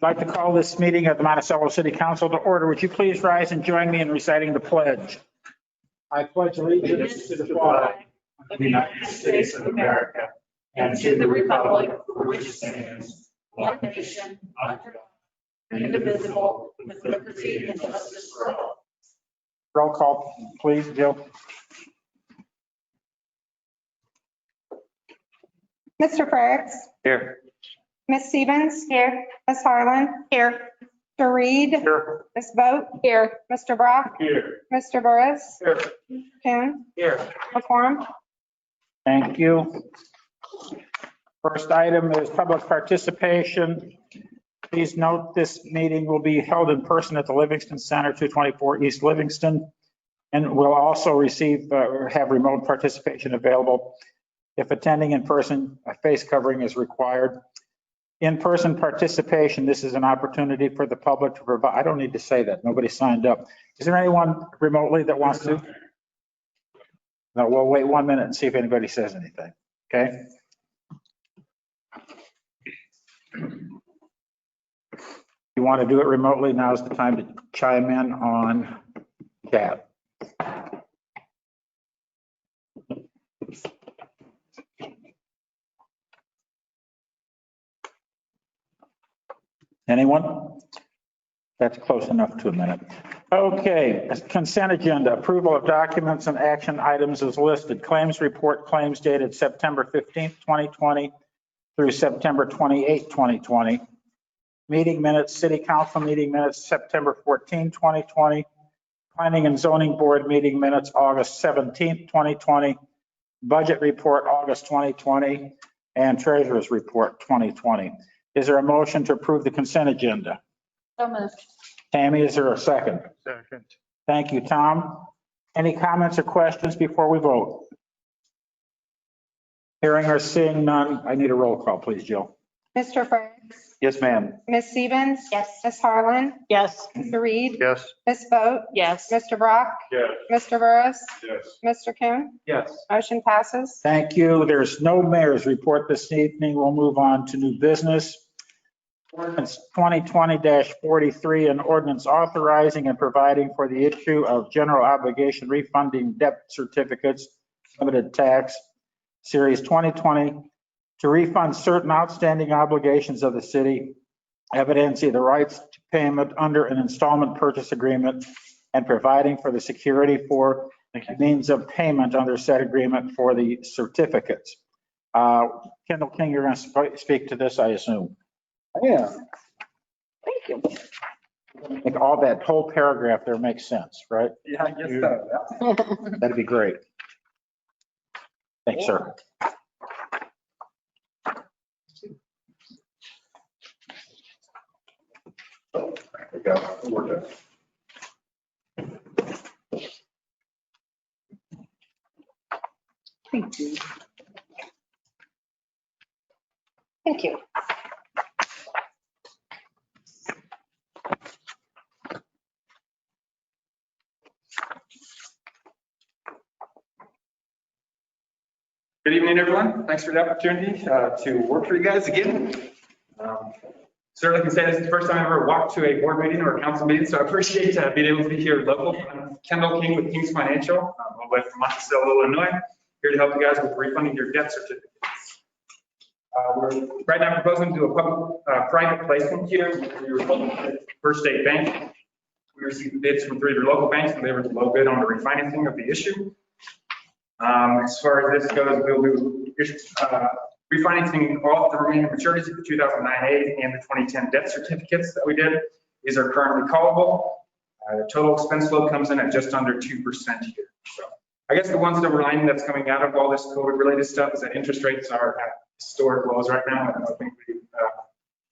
I'd like to call this meeting of the Monticello City Council to order. Would you please rise and join me in reciting the pledge? I pledge allegiance to the flag of the United States of America and to the republic for which it stands, one nation, under God, indivisible, with liberty and justice for all. Roll call, please, Jill. Mr. Frericks. Here. Ms. Stevens. Here. Ms. Harlan. Here. Mr. Reed. Here. Ms. Vogt. Here. Mr. Brock. Here. Mr. Burris. Here. Kuhn. Here. McCorm. Thank you. First item is public participation. Please note this meeting will be held in person at the Livingston Center, 224 East Livingston, and will also have remote participation available. If attending in person, a face covering is required. In-person participation, this is an opportunity for the public to provide. I don't need to say that. Nobody signed up. Is there anyone remotely that wants to? No, we'll wait 1 minute and see if anybody says anything. Okay. You want to do it remotely, now's the time to chime in on chat. Anyone? That's close enough to a minute. Okay, consent agenda, approval of documents and action items is listed. Claims report, claims dated September 15th, 2020 through September 28th, 2020. Meeting minutes, city council meeting minutes, September 14, 2020. Planning and zoning board meeting minutes, August 17th, 2020. Budget report, August 2020, and treasurer's report, 2020. Is there a motion to approve the consent agenda? So moved. Tammy, is there a second? Second. Thank you, Tom. Any comments or questions before we vote? Hearing or seeing none, I need a roll call, please, Jill. Mr. Frericks. Yes, ma'am. Ms. Stevens. Yes. Ms. Harlan. Yes. Mr. Reed. Yes. Ms. Vogt. Yes. Mr. Brock. Yes. Mr. Burris. Yes. Mr. Kuhn. Yes. Motion passes. Thank you. There's no mayor's report this evening. We'll move on to new business. Ordinance 2020-43, an ordinance authorizing and providing for the issue of general obligation refunding debt certificates, limited tax, Series 2020, to refund certain outstanding obligations of the city, evidencing the rights to payment under an installment purchase agreement, and providing for the security for means of payment under said agreement for the certificates. Kendall King, you're going to speak to this, I assume. Yeah. Thank you. Like all that whole paragraph there makes sense, right? Yeah, I guess so. That'd be great. Thanks, sir. There we go. We're good. Thank you. Thank you. Good evening, everyone. Thanks for the opportunity to work for you guys again. Certainly can say this is the first time I've ever walked to a board meeting or a council meeting, so I appreciate being able to be here local. I'm Kendall King with King's Financial. I'm all the way from Monticello, Illinois, here to help you guys with refunding your debt certificates. We're right now proposing to do a public private placement here. We were told at First State Bank. We received bids from 3 of your local banks, and they were the low bid on the refinancing of the issue. As far as this goes, we'll do refinancing all of the remaining maturities of the 2009-A and the 2010 debt certificates that we did. These are currently callable. The total expense load comes in at just under 2% here. So I guess the one silver lining that's coming out of all this COVID-related stuff is that interest rates are at historic lows right now. I don't think we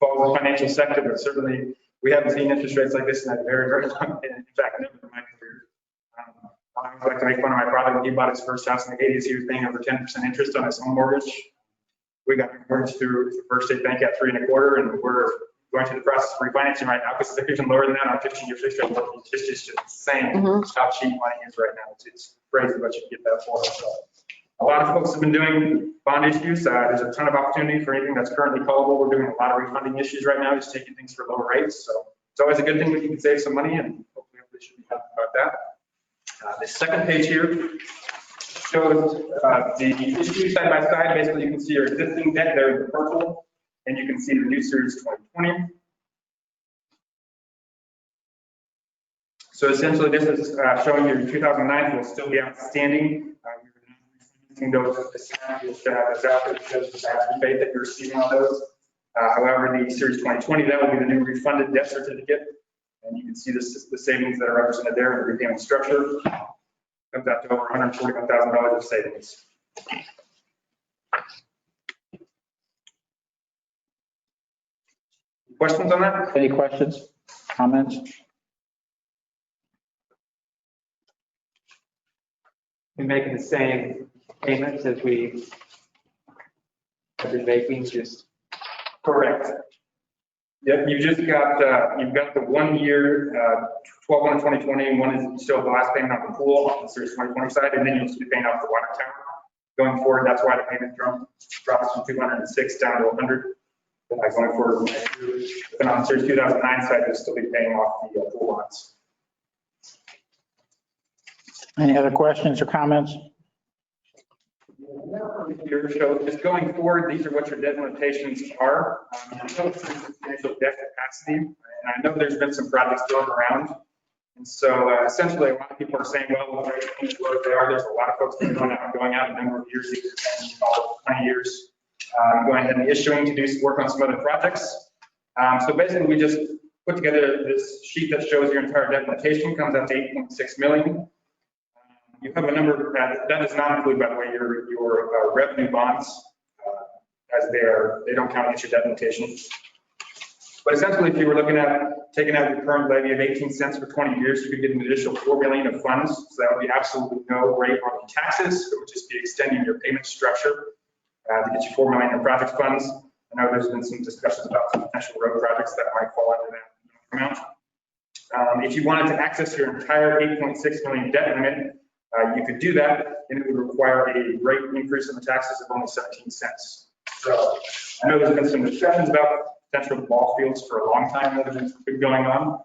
follow the financial sector, but certainly we haven't seen interest rates like this in a very, very long, in fact, never in my career. I always like to make fun of my brother when he bought his first house in the 80s. He was paying over 10% interest on his home mortgage. We got mortgage through the First State Bank at 3 1/4, and we're going through the process of refinancing right now because they're even lower than that on 15-year fixed rate. It's just insane how cheap money is right now. It's crazy what you can get that for. So A lot of folks have been doing bond issues. There's a ton of opportunity for anything that's currently callable. We're doing a lot of refunding issues right now, just taking things for lower rates. So it's always a good thing when you can save some money, and hopefully everybody should be happy about that. The second page here shows the issues side by side. Basically, you can see your existing debt there in the purple, and you can see the new series 2020. So essentially, this is showing your 2009 will still be outstanding. You're not refunding those. You'll still have those out there because of the bad rebate that you're receiving on those. However, the series 2020, that will be the new refunded debt certificate. And you can see this, the savings that are represented there in the repayment structure. Comes out to over $141,000 of savings. Questions on that? Any questions, comments? We're making the same payments as we have been making, just Correct. Yep, you've just got, you've got the 1 year, 12/1 of 2020, and one is still the last payment on the pool on the series 2020 side, and then you'll be paying off the water tower. Going forward, that's why the payment drops from 206 down to 100. Going forward, and on the series 2009 side, you'll still be paying off the pool bonds. Any other questions or comments? Here shows just going forward, these are what your debt limitations are. Substantial debt capacity, and I know there's been some projects going around. And so essentially, a lot of people are saying, well, where they are, there's a lot of folks that are going out a number of years, 20 years, going ahead and issuing to do some work on some other projects. So basically, we just put together this sheet that shows your entire debt limitation, comes out to 8.6 million. You have a number that does not include, by the way, your revenue bonds, as they don't count against your debt limitation. But essentially, if you were looking at taking out your current levy of 18 cents for 20 years, you could get an additional 4 million of funds. So that would be absolutely no rate on the taxes. It would just be extending your payment structure to get you 4 million in project funds. I know there's been some discussions about some potential road projects that might fall under that amount. If you wanted to access your entire 8.6 million debt limit, you could do that, and it would require a rate increase in the taxes of only 17 cents. So I know there's been some discussions about potential ball fields for a long time that have been going on.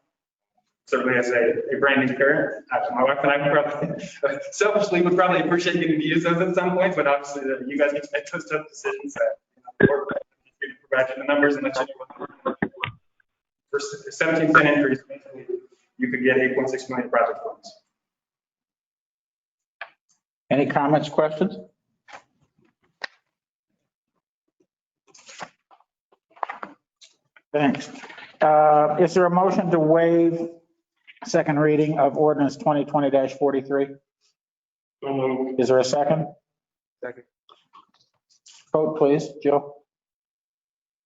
Certainly as a brand new parent, my wife and I probably selfishly would probably appreciate getting to use those at some point, but obviously you guys get to make those tough decisions. Or provide you the numbers and let you know what for 17-cent increase, you could get 8.6 million project funds. Any comments, questions? Thanks. Is there a motion to waive second reading of ordinance 2020-43? Is there a second? second. Vote, please. Jill?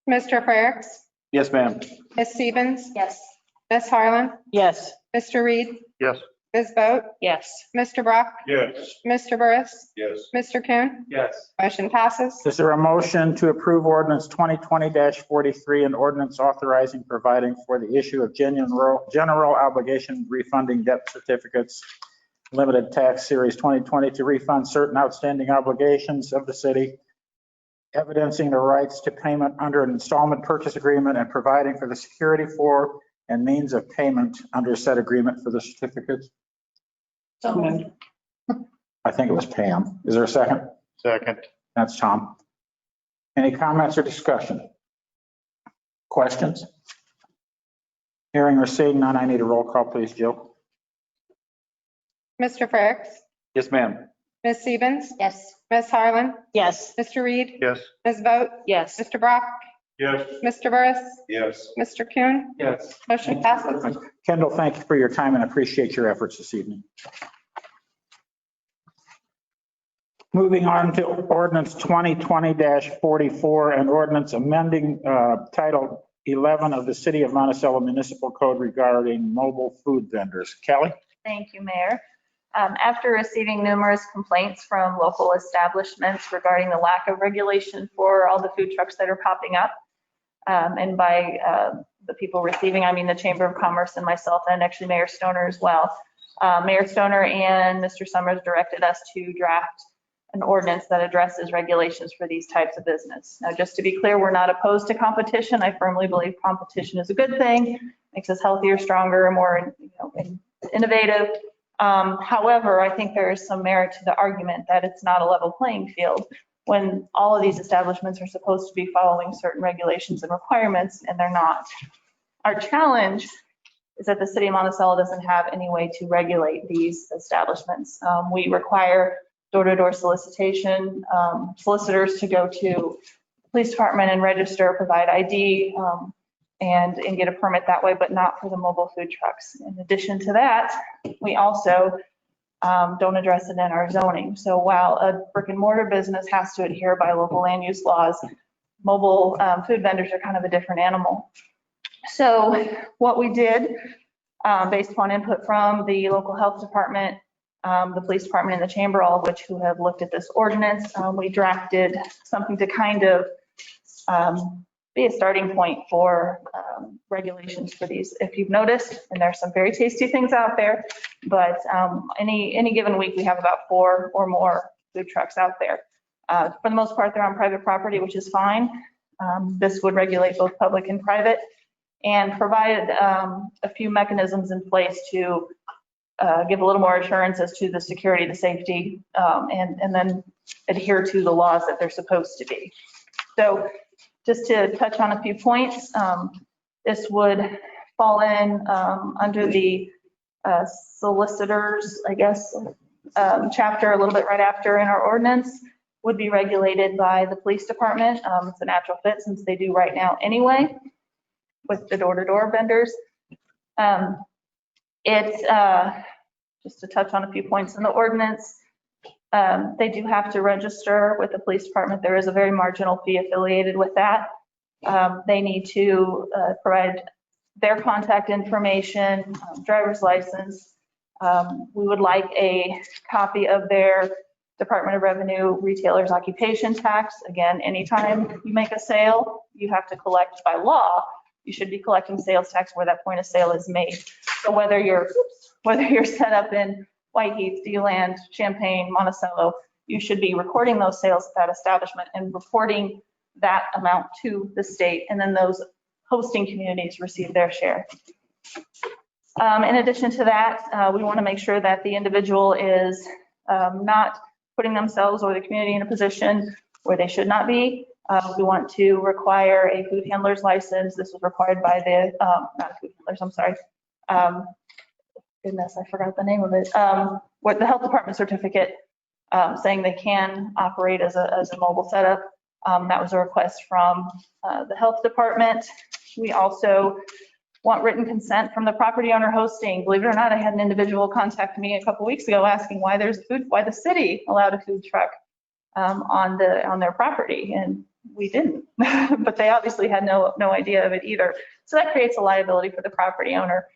Mr. Frerichs? Yes, ma'am. Ms. Stevens? Yes. Ms. Harlan? Yes. Mr. Reed? Yes. Ms. Boat? Yes. Mr. Brock? Yes. Mr. Burris? Yes. Mr. Kuhn? Yes. Motion passes. Is there a motion to approve ordinance 2020-43 and ordinance authorizing providing for the issue of general obligation refunding debt certificates, limited tax series 2020 to refund certain outstanding obligations of the city, evidencing the rights to payment under an installment purchase agreement and providing for the security for and means of payment under said agreement for the certificates? So moved. I think it was Pam. Is there a second? Second. That's Tom. Any comments or discussion? Questions? Hearing or seeing none, I need a roll call, please, Jill. Mr. Frerichs? Yes, ma'am. Ms. Stevens? Yes. Ms. Harlan? Yes. Mr. Reed? Yes. Ms. Boat? Yes. Mr. Brock? Yes. Mr. Burris? Yes. Mr. Kuhn? Yes. Motion passes. Kendall, thank you for your time and appreciate your efforts this evening. Moving on to ordinance 2020-44 and ordinance amending Title 11 of the City of Monticello Municipal Code regarding mobile food vendors. Kelly? Thank you, Mayor. After receiving numerous complaints from local establishments regarding the lack of regulation for all the food trucks that are popping up, and by the people receiving, I mean the Chamber of Commerce and myself, and actually Mayor Stoner as well. Mayor Stoner and Mr. Summers directed us to draft an ordinance that addresses regulations for these types of business. Now, just to be clear, we're not opposed to competition. I firmly believe competition is a good thing, makes us healthier, stronger, more innovative. However, I think there is some merit to the argument that it's not a level playing field when all of these establishments are supposed to be following certain regulations and requirements, and they're not. Our challenge is that the city of Monticello doesn't have any way to regulate these establishments. We require door-to-door solicitation, solicitors to go to the police department and register, provide ID, and get a permit that way, but not for the mobile food trucks. In addition to that, we also don't address it in our zoning. So while a brick and mortar business has to adhere by local land use laws, mobile food vendors are kind of a different animal. So what we did, based upon input from the local health department, the police department and the chamber, all of which who have looked at this ordinance, we drafted something to kind of be a starting point for regulations for these. If you've noticed, and there's some very tasty things out there, but any given week we have about 4 or more food trucks out there. For the most part, they're on private property, which is fine. This would regulate both public and private and provide a few mechanisms in place to give a little more assurance as to the security, the safety, and then adhere to the laws that they're supposed to be. So just to touch on a few points, this would fall in under the solicitors, I guess, chapter a little bit right after in our ordinance, would be regulated by the police department. It's a natural fit since they do right now anyway with the door-to-door vendors. Just to touch on a few points in the ordinance, they do have to register with the police department. There is a very marginal fee affiliated with that. They need to provide their contact information, driver's license. We would like a copy of their Department of Revenue retailer's occupation tax. Again, anytime you make a sale, you have to collect by law. You should be collecting sales tax where that point of sale is made. So whether you're set up in Whiteheath, DeLand, Champaign, Monticello, you should be recording those sales at that establishment and reporting that amount to the state, and then those hosting communities receive their share. In addition to that, we want to make sure that the individual is not putting themselves or the community in a position where they should not be. We want to require a food handler's license. This was required by the, not food handlers, I'm sorry. Goodness, I forgot the name of it. What the health department certificate saying they can operate as a mobile setup. That was a request from the health department. We also want written consent from the property owner hosting. Believe it or not, I had an individual contact me a couple weeks ago asking why the city allowed a food truck on their property, and we didn't. But they obviously had no idea of it either. So that creates a liability for the property owner,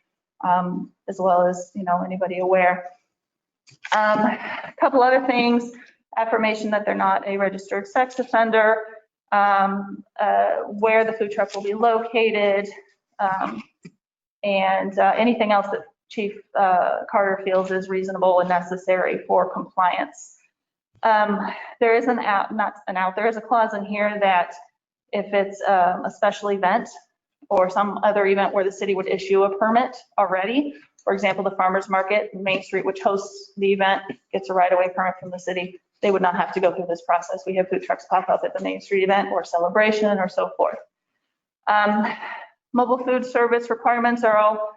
as well as anybody aware. A couple other things: affirmation that they're not a registered sex offender, where the food truck will be located, and anything else that Chief Carter feels is reasonable and necessary for compliance. There is there is a clause in here that if it's a special event or some other event where the city would issue a permit already, for example, the farmer's market, Main Street, which hosts the event, gets a right-of-way permit from the city. They would not have to go through this process. We have food trucks pop up at the Main Street event or celebration or so forth. Mobile food service requirements are all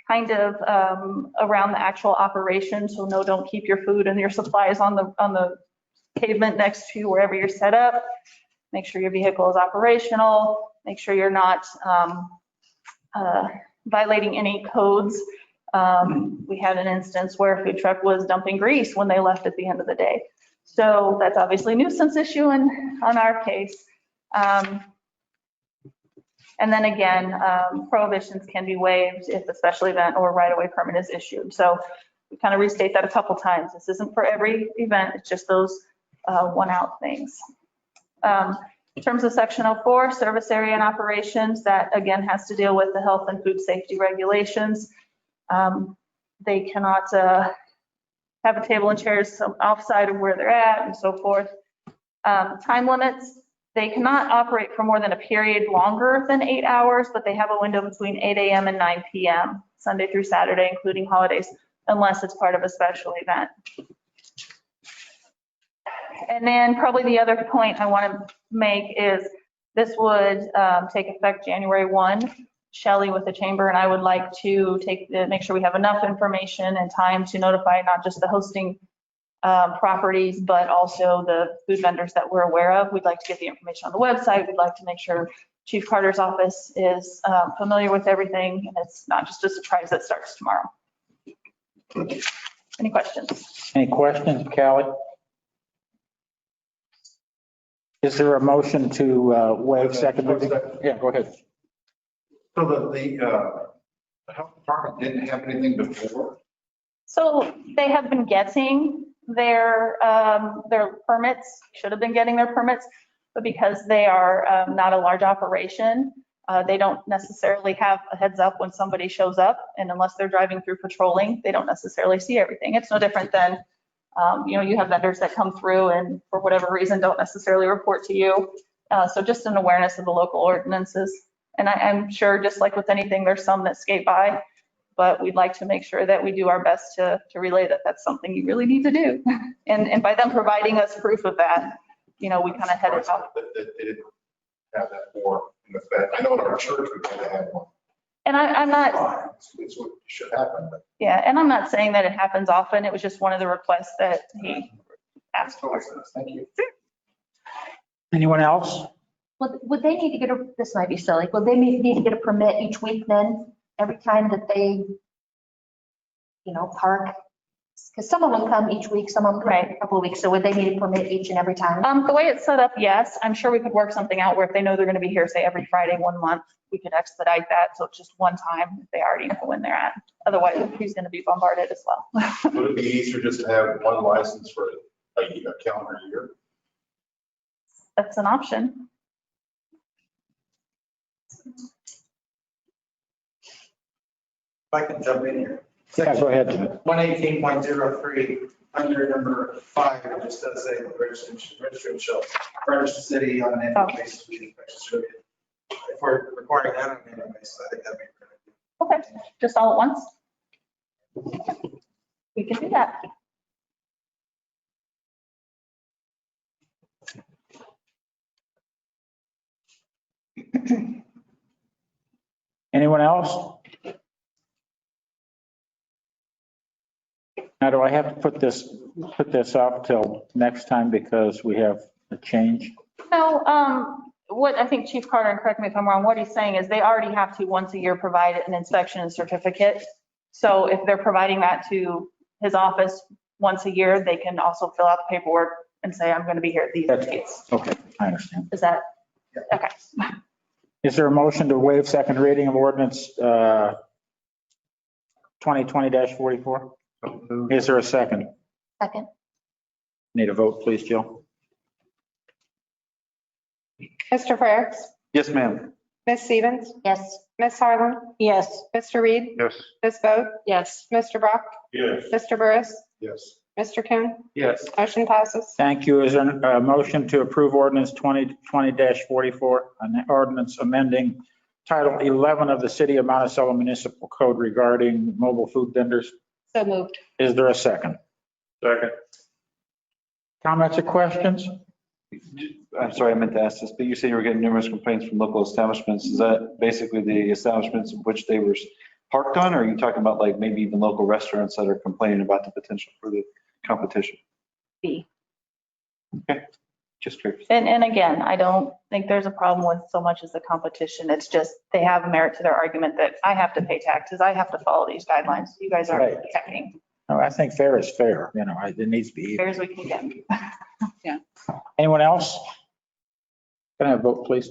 kind of around the actual operation. So no, don't keep your food and your supplies on the pavement next to wherever you're set up. Make sure your vehicle is operational. Make sure you're not violating any codes. We had an instance where a food truck was dumping grease when they left at the end of the day. So that's obviously a nuisance issue on our case. And then again, prohibitions can be waived if a special event or right-of-way permit is issued. So we kind of restate that a couple times. This isn't for every event, it's just those one-out things. In terms of Section 04, service area and operations, that again has to deal with the health and food safety regulations. They cannot have a table and chairs offside of where they're at and so forth. Time limits, they cannot operate for more than a period longer than 8 hours, but they have a window between 8 a.m. and 9 p.m., Sunday through Saturday, including holidays, unless it's part of a special event. And then probably the other point I want to make is this would take effect January 1. Shelley with the chamber and I would like to make sure we have enough information and time to notify not just the hosting properties, but also the food vendors that we're aware of. We'd like to get the information on the website. We'd like to make sure Chief Carter's office is familiar with everything and it's not just a surprise that starts tomorrow. Any questions? Any questions, Callie? Is there a motion to waive second reading? Yeah, go ahead. So the health department didn't have anything before? So they have been getting their permits, should have been getting their permits, but because they are not a large operation, they don't necessarily have a heads up when somebody shows up. And unless they're driving through patrolling, they don't necessarily see everything. It's no different than, you have vendors that come through and for whatever reason don't necessarily report to you. So just an awareness of the local ordinances. And I'm sure just like with anything, there's some that skate by, but we'd like to make sure that we do our best to relay that that's something you really need to do. And by them providing us proof of that, we kind of head it up. That they didn't have that for in effect. I know in our church we kind of had one. And I'm not, It's what should happen, but. yeah, and I'm not saying that it happens often. It was just one of the requests that he asked for. Thank you. Anyone else? Would they need to get this might be silly, would they need to get a permit each week then, every time that they, park? Because some of them come each week, some of them come every couple of weeks, so would they need a permit each and every time? The way it's set up, yes. I'm sure we could work something out where if they know they're going to be here, say every Friday, 1 month, we could expedite that. So it's just one time if they already know when they're at. Otherwise, he's going to be bombarded as well. Would it be easier just to have one license for a calendar year? That's an option. If I can jump in here. Yeah, go ahead. 118.03, under number 5, it just does say the registration shall furnish the city on an annual basis with inspection certificate. If we're requiring that on an annual basis, I think that'd be great. Okay, just all at once? We can do that. Anyone else? Now, do I have to put this off till next time because we have a change? No, what I think Chief Carter, and correct me if I'm wrong, what he's saying is they already have to once a year provide an inspection and certificate. So if they're providing that to his office once a year, they can also fill out the paperwork and say, I'm going to be here at these dates. Okay, I understand. Is that, okay. Is there a motion to waive second reading of ordinance 2020-44? Is there a second? Second. Need a vote, please, Jill? Mr. Frerichs? Yes, ma'am. Ms. Stevens? Yes. Ms. Harlan? Yes. Mr. Reed? Yes. Ms. Vogt? Yes. Mr. Brock? Yes. Mr. Burris? Yes. Mr. Kuhn? Yes. Motion passes. Thank you. Is there a motion to approve ordinance 2020-44, an ordinance amending Title 11 of the City of Monticello Municipal Code regarding mobile food vendors? So moved. Is there a second? Second. Comments or questions? I'm sorry, I meant to ask this, but you say you were getting numerous complaints from local establishments. Is that basically the establishments in which they were parked on? Or are you talking about like maybe even local restaurants that are complaining about the potential for the competition? B. Okay, just curious. And again, I don't think there's a problem with so much as the competition. It's just they have merit to their argument that I have to pay taxes. I have to follow these guidelines. You guys aren't Right. checking. No, I think fair is fair. It needs to be even. Fair as we can get. Anyone else? Can I have a vote, please?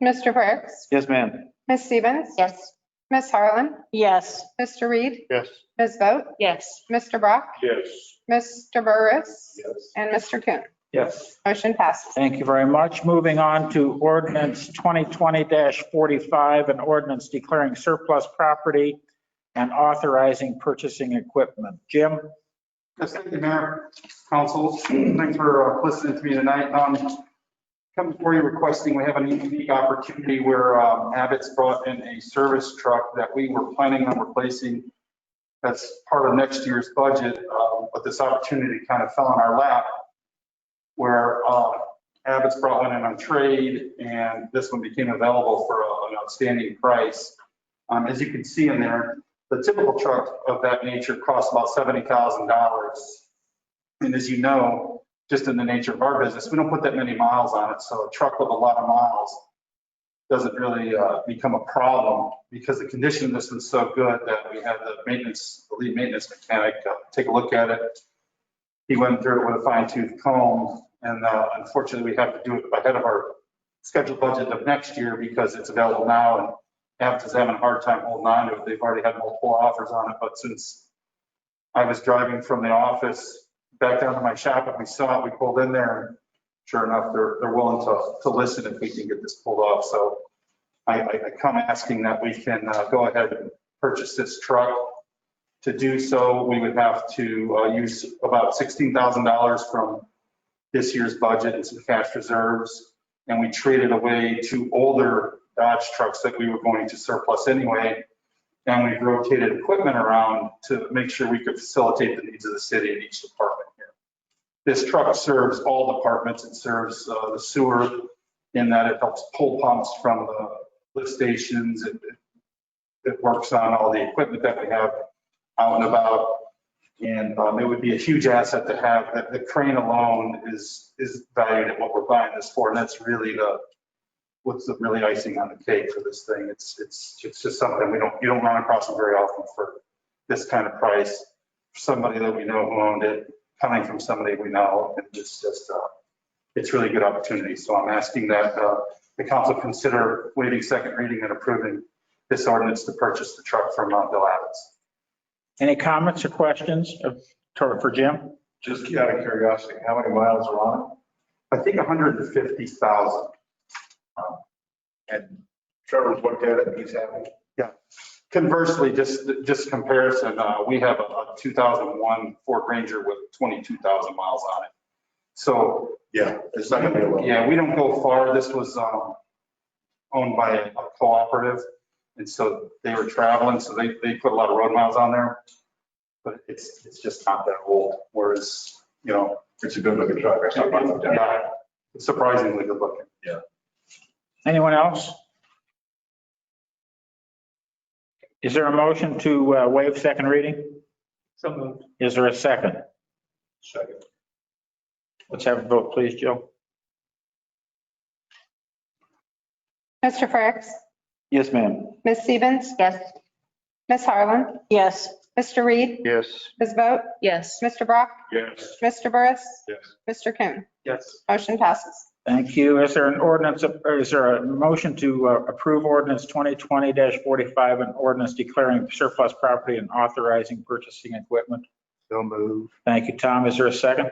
Mr. Frerichs? Yes, ma'am. Ms. Stevens? Yes. Ms. Harlan? Yes. Mr. Reed? Yes. Ms. Vogt? Yes. Mr. Brock? Yes. Mr. Burris? Yes. And Mr. Kuhn? Yes. Motion passes. Thank you very much. Moving on to ordinance 2020-45, an ordinance declaring surplus property and authorizing purchasing equipment. Jim? Yes, thank you, Mayor, Council. Thanks for listening to me tonight. Come before you requesting, we have a unique opportunity where Abbott's brought in a service truck that we were planning on replacing. That's part of next year's budget, but this opportunity kind of fell in our lap where Abbott's brought one in on trade and this one became available for an outstanding price. As you can see in there, the typical truck of that nature costs about $70,000. And as you know, just in the nature of our business, we don't put that many miles on it. So a truck with a lot of miles doesn't really become a problem because the condition of this was so good that we had the lead maintenance mechanic take a look at it. He went through it with a fine tooth comb and unfortunately we have to do it ahead of our scheduled budget of next year because it's available now and Abbott is having a hard time holding on to it. They've already had multiple offers on it, but since I was driving from the office back down to my shop and we saw it, we pulled in there and sure enough, they're willing to listen if we can get this pulled off. So I come asking that we can go ahead and purchase this truck. To do so, we would have to use about $16,000 from this year's budget and some cash reserves. And we traded away 2 older Dodge trucks that we were going to surplus anyway. And we've rotated equipment around to make sure we could facilitate the needs of the city in each department here. This truck serves all departments. It serves the sewer in that it helps pull pumps from the lift stations. It works on all the equipment that we have out and about. And it would be a huge asset to have. That the crane alone is valued at what we're buying this for. And that's really what's the really icing on the cake for this thing. It's just something you don't run across them very often for this kind of price. For somebody that we know who owned it, coming from somebody we know, and it's just it's really good opportunity. So I'm asking that the council consider waiving second reading and approving this ordinance to purchase the truck from Bill Abbott's. Any comments or questions for Jim? Just out of curiosity, how many miles are on I think 150,000. And Trevor's looked at it and he's happy. Yeah. Conversely, just comparison, we have a 2001 Ford Ranger with 22,000 miles on it. So Yeah, it's not gonna be a lot. yeah, we don't go far. This was owned by a cooperative. And so they were traveling, so they put a lot of road miles on there. But it's just not that old. Whereas, It's a good looking truck. yeah, it's surprisingly good looking. Yeah. Anyone else? Is there a motion to waive second reading? So moved. Is there a second? Second. Let's have a vote, please, Jill. Mr. Fricks? Yes, ma'am. Ms. Stevens? Yes. Ms. Harlan? Yes. Mr. Reed? Yes. Ms. Vogt? Yes. Mr. Brock? Yes. Mr. Burris? Yes. Mr. Coon? Yes. Motion passes. Thank you. Is there an ordinance, or is there a motion to approve ordinance 2020-45, an ordinance declaring surplus property and authorizing purchasing equipment? So move. Thank you, Tom. Is there a second?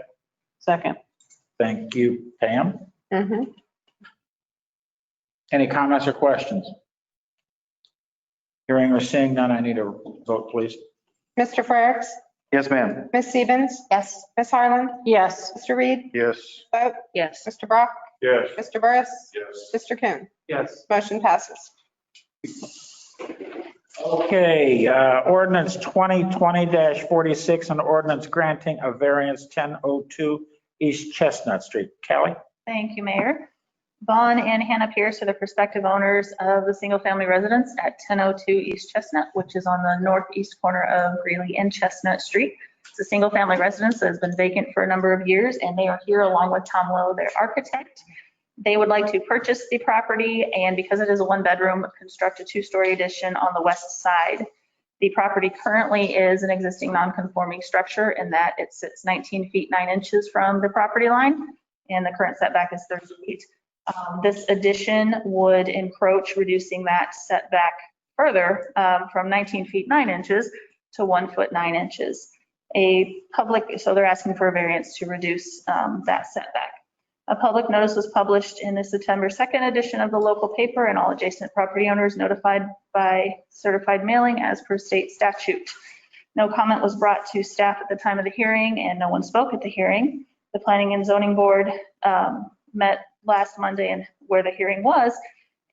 Second. Thank you, Pam. Mm-hmm. Any comments or questions? Hearing or seeing none, I need a vote, please. Mr. Fricks? Yes, ma'am. Ms. Stevens? Yes. Ms. Harlan? Yes. Mr. Reed? Yes. Vogt? Yes. Mr. Brock? Yes. Mr. Burris? Yes. Mr. Coon? Yes. Motion passes. Okay, ordinance 2020-46, an ordinance granting a variance 1002 East Chestnut Street. Kelly? Thank you, Mayor. Vaughn and Hannah Pierce are the prospective owners of the single-family residence at 1002 East Chestnut, which is on the northeast corner of Greeley and Chestnut Street. It's a single-family residence that has been vacant for a number of years, and they are here along with Tom Lowe, their architect. They would like to purchase the property, and because it is a one-bedroom, construct a two-story addition on the west side. The property currently is an existing non-conforming structure in that it sits 19 feet 9 inches from the property line, and the current setback is 30 feet. This addition would encroach, reducing that setback further from 19 feet 9 inches to 1 foot 9 inches. So they're asking for a variance to reduce that setback. A public notice was published in the September 2nd edition of the local paper, and all adjacent property owners notified by certified mailing as per state statute. No comment was brought to staff at the time of the hearing, and no one spoke at the hearing. The Planning and Zoning Board met last Monday and where the hearing was,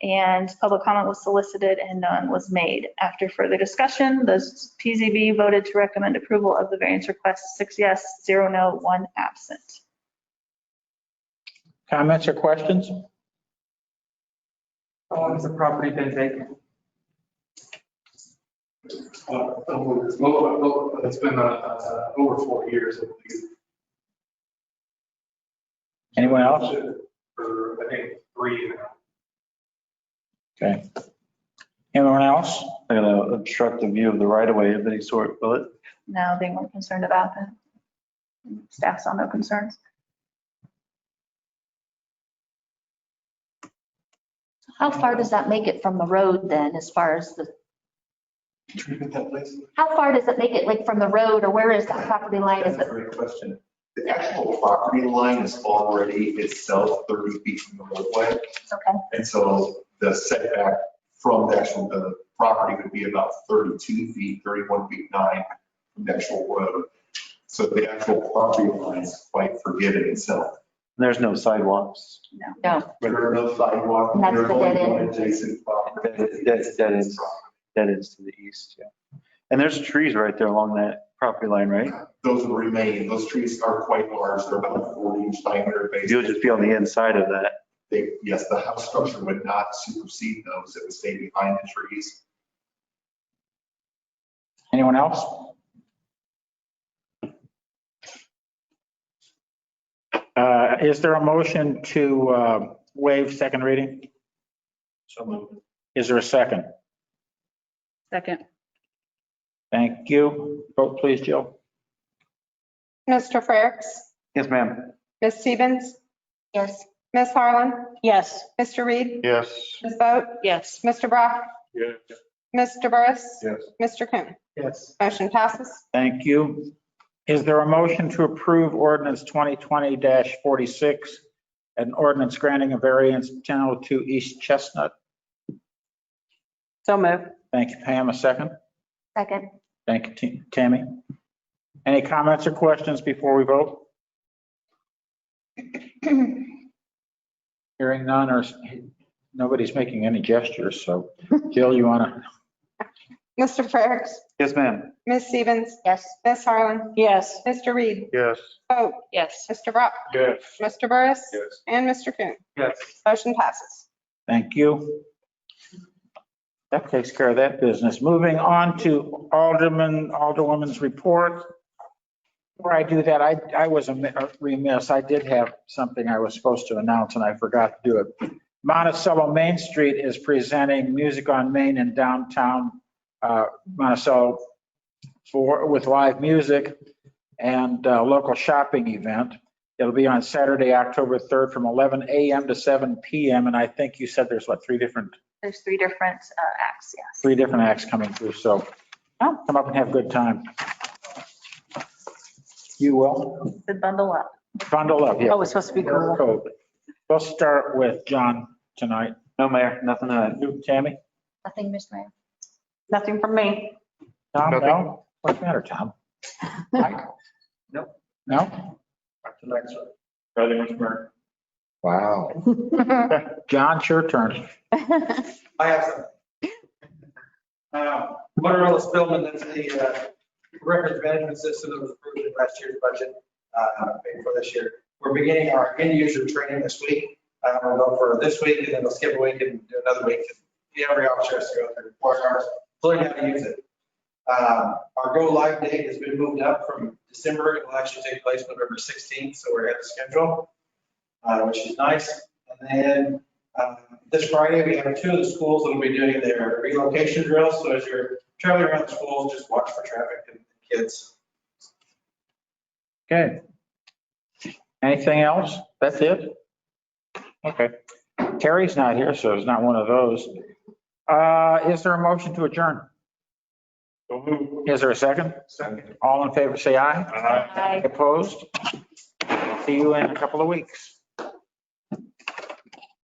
and public comment was solicited and none was made. After further discussion, the PZB voted to recommend approval of the variance request, 6 yes, 0 no, 1 absent. Comments or questions? How long has the property been vacant? It's been over 4 years, I believe. Anyone else? For, I think, 3 now. Okay. Anyone else? They're gonna obstruct the view of the right of way of any sort, will it? No, they weren't concerned about that. Staff saw no concerns. How far does that make it from the road then, as far as the, Repeat that, please. how far does it make it like from the road, or where is that property line? Is That's it, a great question. The actual property line is already itself 30 feet from the roadway. okay, And so the setback from the property would be about 32 feet, 31 feet 9 from the actual road. So the actual property line is quite forgiving itself. There's no sidewalks. no, There are no sidewalks. And that's There's the only dead end. one adjacent property. That is to the east, yeah. And there's trees right there along that property line, right? Those will remain. Those trees are quite large. They're about 40-inch diameter base. You'll just be on the inside of that. Yes, the house structure would not supersede those. It would stay behind the trees. Anyone else? Is there a motion to waive second reading? So moved. Is there a second? Second. Thank you. Vote please, Jill. Mr. Frericks, Yes, ma'am. Ms. Stevens, yes, Ms. Harlan, Yes. Mr. Reed, Yes. Ms. Boat, Yes. Mr. Brock, Yes. Mr. Burris, Yes. Mr. Coon. Yes. Motion passes. Thank you. Is there a motion to approve ordinance 2020-46, an ordinance granting a variance 1002 East Chestnut? So moved. Thank you, Pam. A second? second, Thank you, Tammy. Any comments or questions before we vote? Hearing none, or nobody's making any gestures, so Jill, you want to? Mr. Frericks, Yes, ma'am. Ms. Stevens, yes, Ms. Harlan, Yes. Mr. Reed, Yes. Boat, Yes. Mr. Brock, Yes. Mr. Burris, Yes. and Mr. Coon. Yes. Motion passes. Thank you. That takes care of that business. Moving on to Alderwoman's report. Before I do that, I was remiss. I did have something I was supposed to announce and I forgot to do it. Monticello Main Street is presenting Music on Main in downtown Monticello with live music and local shopping event. It'll be on Saturday, October 3rd from 11 a.m. to 7 p.m. And I think you said there's what, three different There's 3 different acts, yes. acts coming through. So come up and have a good time. You will The bundle up. bundle up. Yeah. Oh, it's supposed to be cool. Cool. We'll start with John tonight. No, Mayor, nothing to add. You, Tammy? nothing, Mr. Mayor. Nothing from me. Tom, Nothing. no? What's the matter, Tom? Mike? Nope. No? President Smith. Wow. John, it's your turn. I have some. Motorola Spillman, that's the records management system that was approved in last year's budget, paid for this year. We're beginning our end user training this week. We'll go for this week and then we'll skip a week and do another week. Every officer has to go through 4 hours, learn how to use it. Our go live date has been moved up from December. It will actually take place November 16th, so we're ahead of schedule, which is nice. And then this Friday, we have 2 of the schools that will be doing their relocation drills. So as you're traveling around the schools, just watch for traffic and kids. Okay. Anything else? That's it? Okay. Terry's not here, so it's not one of those. Is there a motion to adjourn? Is there a second? Second. All in favor, say aye. Aye. Opposed? See you in a couple of weeks.